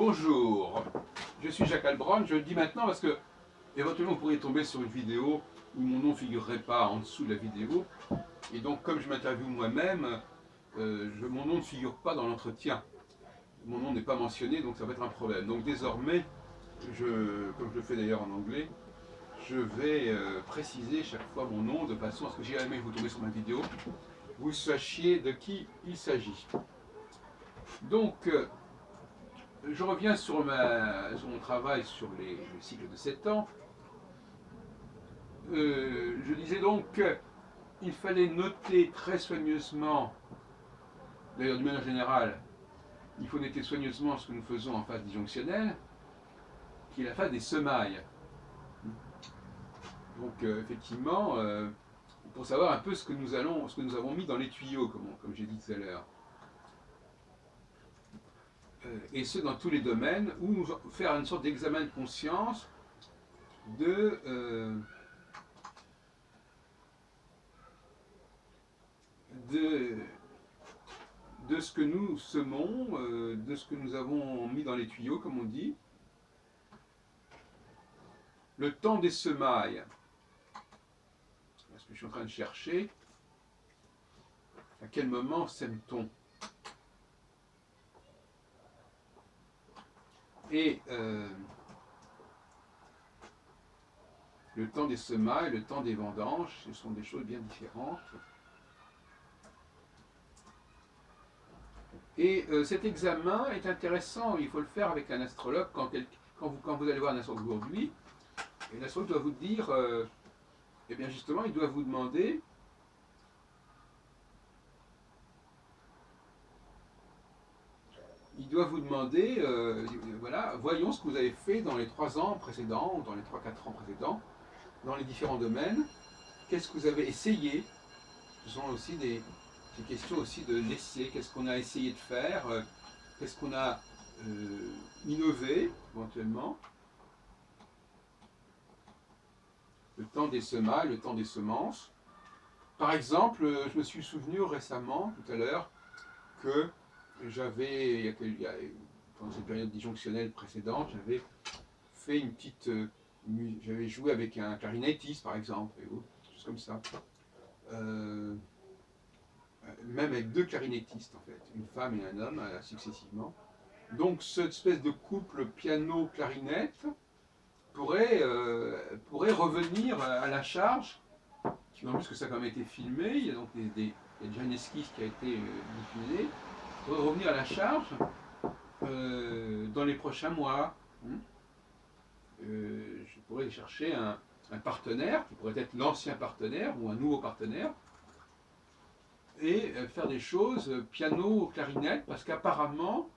Bonjour, je suis Jacques Albron, je le dis maintenant parce que éventuellement vous pourriez tomber sur une vidéo où mon nom ne figurerait pas en dessous de la vidéo. Et donc comme je m'interviewe moi-même, mon nom ne figure pas dans l'entretien. Mon nom n'est pas mentionné, donc ça va être un problème. Donc désormais, comme je le fais d'ailleurs en anglais, je vais préciser chaque fois mon nom de façon à ce que si jamais vous tombez sur ma vidéo, vous sachiez de qui il s'agit. Donc, je reviens sur mon travail sur le cycle de 7 ans. Je disais donc qu'il fallait noter très soigneusement, d'ailleurs d'une manière générale, il faut noter soigneusement ce que nous faisons en phase disjonctionnelle, qui est la phase des semailles. Donc effectivement, pour savoir un peu ce que nous avons mis dans les tuyaux, comme j'ai dit tout à l'heure. Et ce dans tous les domaines, ou faire une sorte d'examen de conscience de ce que nous semons, de ce que nous avons mis dans les tuyaux, comme on dit. Le temps des semailles, parce que je suis en train de chercher, à quel moment sème-t-on? Et le temps des semailles, le temps des vendanges, ce sont des choses bien différentes. Et cet examen est intéressant, il faut le faire avec un astrologue quand vous allez voir un astrologue aujourd'hui, et l'astrologue doit vous dire, eh bien justement, il doit vous demander voilà, voyons ce que vous avez fait dans les 3 ans précédents, ou dans les 3-4 ans précédents, dans les différents domaines, qu'est-ce que vous avez essayé, ce sont aussi des questions aussi de l'essai, qu'est-ce qu'on a essayé de faire, qu'est-ce qu'on a innové éventuellement. Le temps des semailles, le temps des semences. Par exemple, je me suis souvenu récemment, tout à l'heure, que pendant cette période disjonctionnelle précédente, j'avais fait une petite. J'avais joué avec un clarinettiste, par exemple, et des choses comme ça. Même avec 2 clarinettistes, en fait, une femme et un homme, successivement. Donc, cette espèce de couple piano-clarinette pourrait revenir à la charge. En plus que ça a quand même été filmé, il y a donc il y a déjà une esquisse qui a été diffusée, pourrait revenir à la charge dans les prochains mois. Je pourrais chercher un partenaire, qui pourrait être l'ancien partenaire ou un nouveau partenaire, et faire des choses piano, clarinette, parce qu'apparemment,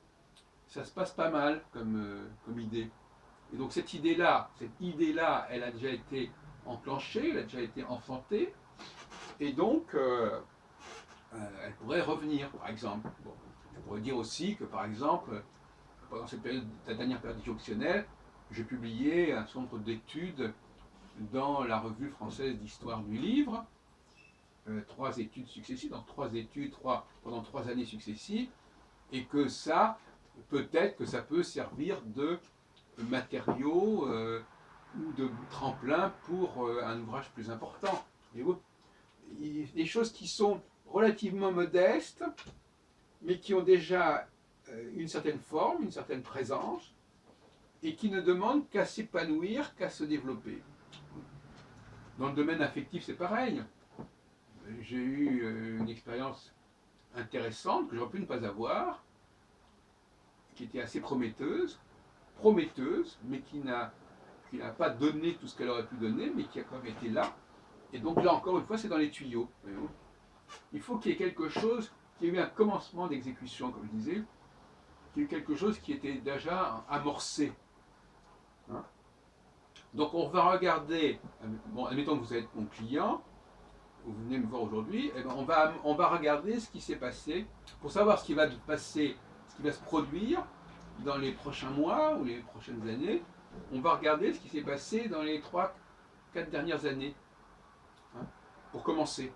ça se passe pas mal comme idée. Et donc cette idée-là, elle a déjà été enclenchée, elle a déjà été enfantée, et donc elle pourrait revenir, par exemple. Bon, je pourrais dire aussi que, par exemple, pendant la dernière période disjonctionnelle, j'ai publié un certain nombre d'études dans la revue française d'histoire du livre, 3 études successives, donc 3 études pendant 3 années successives, et que ça, peut-être que ça peut servir de matériaux ou de tremplin pour un ouvrage plus important. Des choses qui sont relativement modestes, mais qui ont déjà une certaine forme, une certaine présence, et qui ne demandent qu'à s'épanouir, qu'à se développer. Dans le domaine affectif, c'est pareil. J'ai eu une expérience intéressante que j'aurais pu ne pas avoir, qui était assez prometteuse, mais qui n'a pas donné tout ce qu'elle aurait pu donner, mais qui a quand même été là. Et donc là, encore une fois, c'est dans les tuyaux. Il faut qu'il y ait quelque chose, qu'il y ait eu un commencement d'exécution, comme je disais, qu'il y ait eu quelque chose qui était déjà amorcé. Hein. Donc on va regarder, bon, admettons que vous êtes mon client, vous venez me voir aujourd'hui, et ben on va regarder ce qui s'est passé, pour savoir ce qui va se passer, ce qui va se produire dans les prochains mois ou les prochaines années. On va regarder ce qui s'est passé dans les 3-4 dernières années, hein, pour commencer.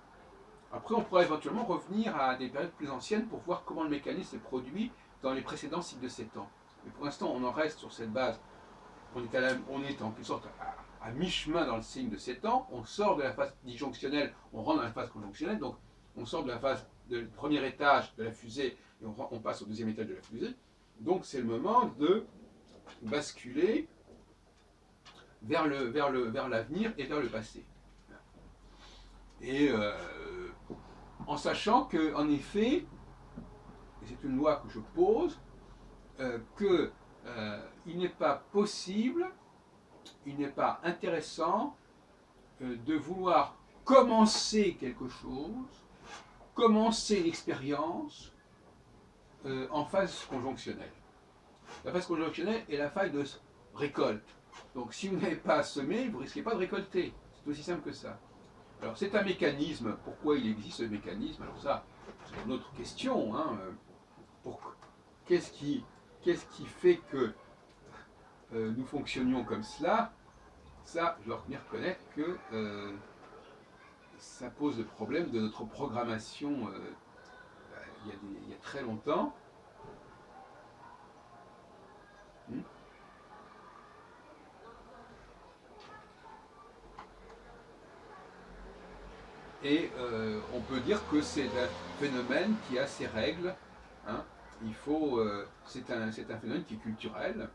Après, on pourra éventuellement revenir à des périodes plus anciennes pour voir comment le mécanisme s'est produit dans les précédents cycles de 7 ans. Mais pour l'instant, on en reste sur cette base. On est en quelque sorte à mi-chemin dans le signe de 7 ans. On sort de la phase disjonctionnelle, on rentre dans la phase conjonctionnelle. Donc, on sort de la phase du premier étage de la fusée et on passe au deuxième étage de la fusée. Donc, c'est le moment de basculer vers l'avenir et vers le passé. Et en sachant que, en effet, et c'est une loi que je pose, qu'il n'est pas possible, il n'est pas intéressant de vouloir commencer quelque chose, commencer l'expérience en phase conjonctionnelle. La phase conjonctionnelle est la phase de récolte. Donc si vous n'avez pas semé, vous ne risquez pas de récolter. C'est aussi simple que ça. Alors c'est un mécanisme. Pourquoi il existe ce mécanisme? Alors ça, c'est une autre question. Hein. Qu'est-ce qui fait que nous fonctionnions comme cela? Ça, je dois bien reconnaître que ça pose le problème de notre programmation il y a très longtemps. Et on peut dire que c'est un phénomène qui a ses règles. Hein. C'est un phénomène qui est culturel.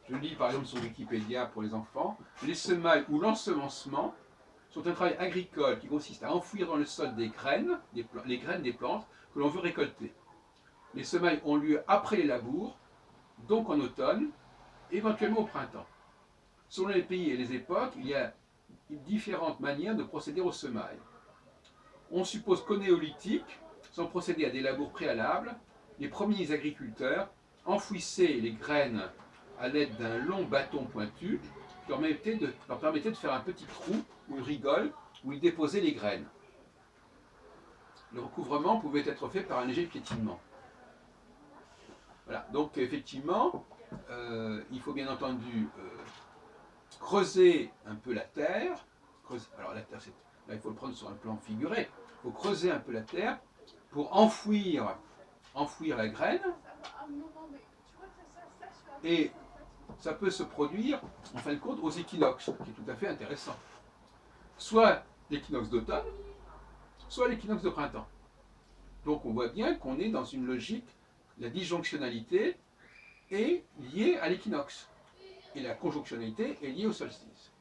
Je lis par exemple sur Wikipédia pour les enfants, les semailles ou l'ensemencement sont un travail agricole qui consiste à enfouir dans le sol des graines, les graines des plantes que l'on veut récolter. Les semailles ont lieu après les labours, donc en automne, éventuellement au printemps. Selon les pays et les époques, il y a différentes manières de procéder aux semailles. On suppose qu'au néolithique, sans procéder à des labours préalables, les premiers agriculteurs enfouissaient les graines à l'aide d'un long bâton pointu qui leur permettait de faire un petit trou ou une rigole où ils déposaient les graines. Le recouvrement pouvait être fait par un léger piétinement. Voilà, donc effectivement, il faut bien entendu creuser un peu la terre. Alors la terre, là il faut le prendre sur un plan figuré. Il faut creuser un peu la terre pour enfouir la graine. Et ça peut se produire, en fin de compte, aux équinoxes, qui est tout à fait intéressant. Soit l'équinoxe d'automne, soit l'équinoxe de printemps. Donc on voit bien qu'on est dans une logique, la disjonctionnalité est liée à l'équinoxe, et la conjonctionnalité est liée au solstice.